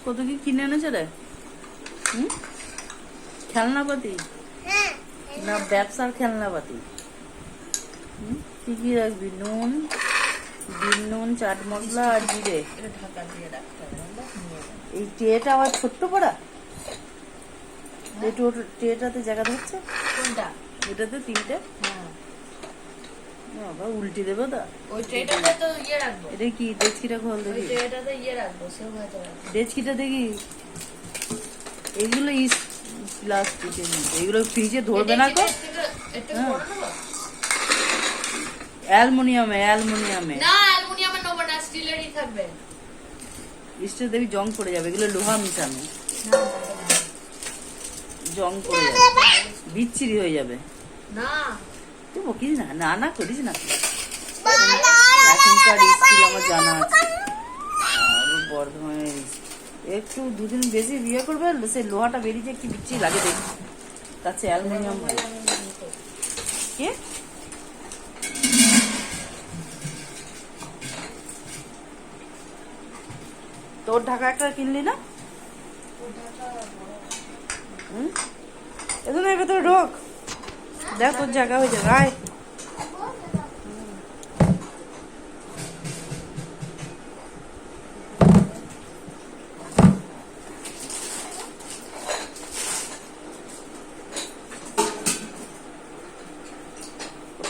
কত কি কিনে এনেছে রে? খেলনাপাতি না ব্যবসার খেলনাপাতি? কি কি রাখবি? নুন, বিন নুন, চাট মশলা আর জিরে। এই ট্রেটা আবার ছোট্ট পড়া, ট্রেটাতে জায়গা ধরছে। কোনটা? এটাতে তিনটে। বাবা উল্টে দেবো তো। ওই ট্রেটাতে তো ইয়ে রাখবো। এটা কি ডেচকিটা খোল দেখি। ওই ট্রেটাতে ইয়ে রাখবো, সেও ভাজা রাখবো। ডেচকিটা দেখি। এগুলো প্লাস্টিকের, এগুলো ফ্রিজে ধরবে না তো। অ্যালুমিনিয়ামে না, অ্যালুমিনিয়ামে নেবো না, স্টিলেরই থাকবে। স্টিল দেখবি জং পড়ে যাবে, এগুলো লোহা মিশানো, জং পড়ে যাবে, বিচ্ছিরি হয়ে যাবে। না তুই বকিস না, না না করিস না। এখনকার স্টিল আমার জানা আছে, আরো বর্ধমানের একটু দুদিন বেশি বিয়ে করবে, সে লোহাটা বেরিয়ে কি বিচ্ছিরি লাগে দেখি। তাছে অ্যালুমিনিয়াম ভালো। কে তোর ঢাকা একটা কিনলি না? এজন্য এর ভেতরে ঢোক, দেখ তোর জায়গা হয়ে যাবে। আয়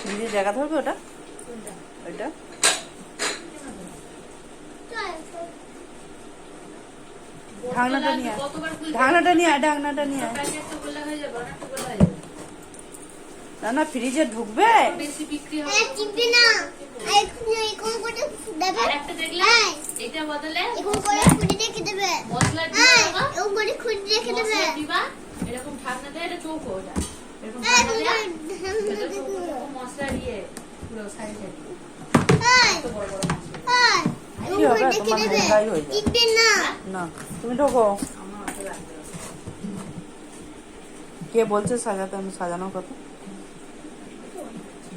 নিজের জায়গা ধরবে ওটা, ওইটা ঢাকনাটা নিয়ে আয়, ঢাকনাটা নিয়ে আয়, ঢাকনাটা নিয়ে আয়। না না ফ্রিজে ঢুকবে। বেশি বিক্রি হবে না, এরকম করে দেবে। আরেকটা দেখলে এটা বদলে এরকম করে খুঁড়ে রেখে দেবে। মশলা দিবা, এরকম করে খুঁড়ে রেখে দেবে। মশলা দিবা, এরকম ঢাকনা দিয়ে এটা চৌকো, ওটা এরকম ঢাকনা দিয়ে এটা চৌকো, এরকম মশলা দিয়ে পুরো সাইডে এত বড় বড় মশলা। কি হবে তোমার ঢাকাই হয়ে যাবে। টিকবে না। না তুমি ঢোকো। আমার হাতে লাগবে। কে বলছে সাজাতে? আমি সাজানোর কথা,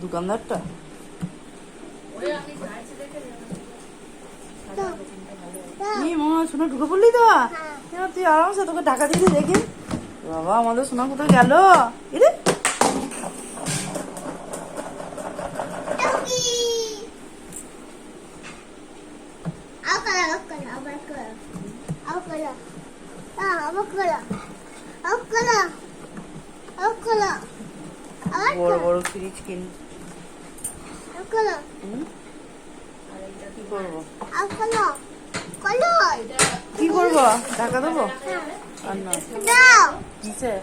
দোকানদারটা। ওরে আমি যাইছি দেখে কি মামা সোনা ঢুকে পড়লি তো? তুই আরামসে, তোকে ঢাকা দিয়ে দেখি। বাবা আমাদের সোনা কোথায় গেল? এরে বড় বড় ফ্রিজ কিন। কি করবো? কি করবো? ঢাকা দেবো? আর না কিসে?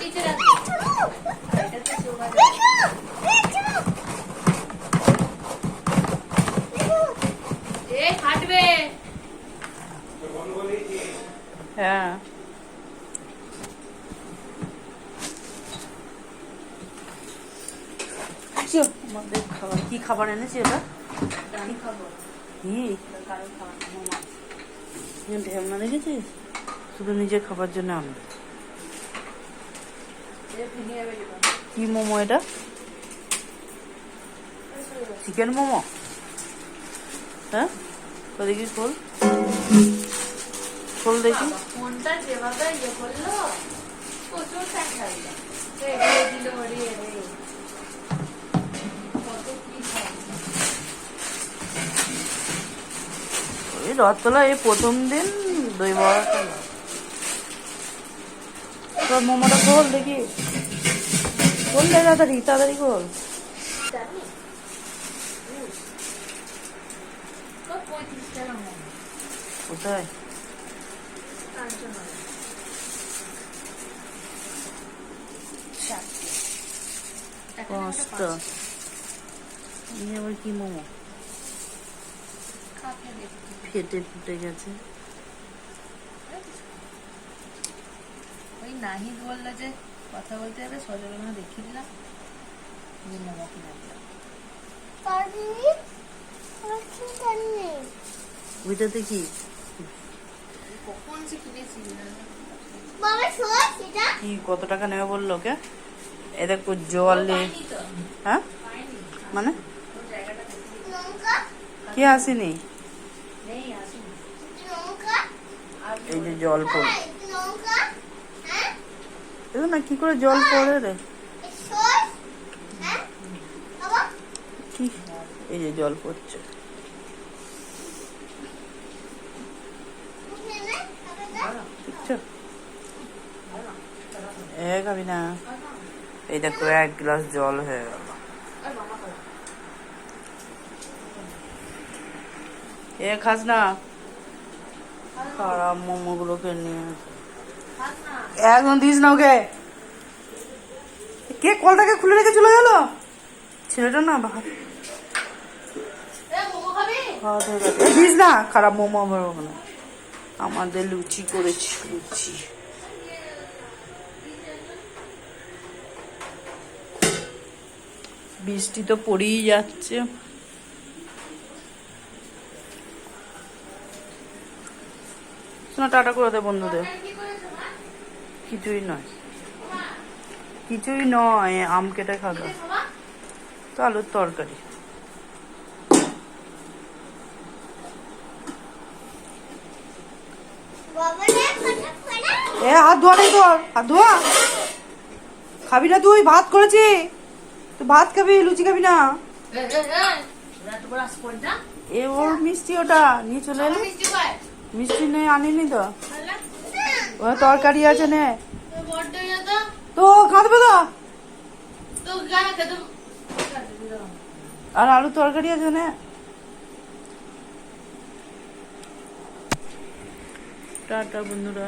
নিচে রাখবো। এটাতে চৌকা এ ফাটবে। হ্যাঁ আমাদের খাবার, কি খাবার এনেছি এটা? ঢেমনা দেখেছিস? শুধু নিজের খাবার জন্য আনবে। কি মোমো এটা? চিকেন মোমো? হ্যাঁ দেখি খোল, খোল দেখি। ফোনটা যেভাবে ইয়ে করলো প্রচুর ফ্যাট লাগলো, দিল রে রে কত কি ওই রথতলা এই প্রথম দিন দই বড়াটা। তোর মোমোটা খোল দেখি, খোল দে তাড়াতাড়ি, তাড়াতাড়ি খোল। কোথায়? পাঁচটা। আবার কি মোমো ফেটে ফুটে গেছে। ওই নাহিদ বললো যে কথা বলতে হবে, সজলনা দেখিয়ে দিলাম, মোমো কিনে দিলাম। ওইটাতে কি কখন সে কিনেছি কি কত টাকা নেবে বললো? ওকে এ দেখো জলে। হ্যাঁ মানে কে আসেনি? নেই আসে এই যে জল পড়ে, লঙ্কা হ্যাঁ দেখো না কি করে জল পড়ে রে, সস হ্যাঁ বাবা কি এই যে জল পড়ছে। এখানে খাবে দেখছো? খাবি না? এই দেখো 1 গ্লাস জল হয়ে গেল। খাস না, খারাপ মোমো গুলোকে নিয়ে একদম দিস না ওকে। কে কলটাকে খুলে রেখে চলে গেল? ছেলেটা না ভাত ভাত হয়ে গেছে। দিস না, খারাপ মোমো আমার ওখানে। আমাদের লুচি করেছি, লুচি। বৃষ্টি তো পড়েই যাচ্ছে। শোনা, টাটা করে দে বন্ধুদের। কিছুই নয়, কিছুই নয়, আম কেটে খাবে তো, আলুর তরকারি। বাবা রে কথা পড়া হাত ধোয়া নেই তোর, হাত ধোয়া। খাবি না তুই? ভাত করেছি, তুই ভাত খাবি, লুচি খাবি না। এ ওর মিষ্টি, ওটা নিয়ে চলে এলি। মিষ্টি নেই, আনিনি তো। ও তরকারি আছে নে, তো খাবে তো। আর আলু তরকারি আছে নে। টাটা বন্ধুরা।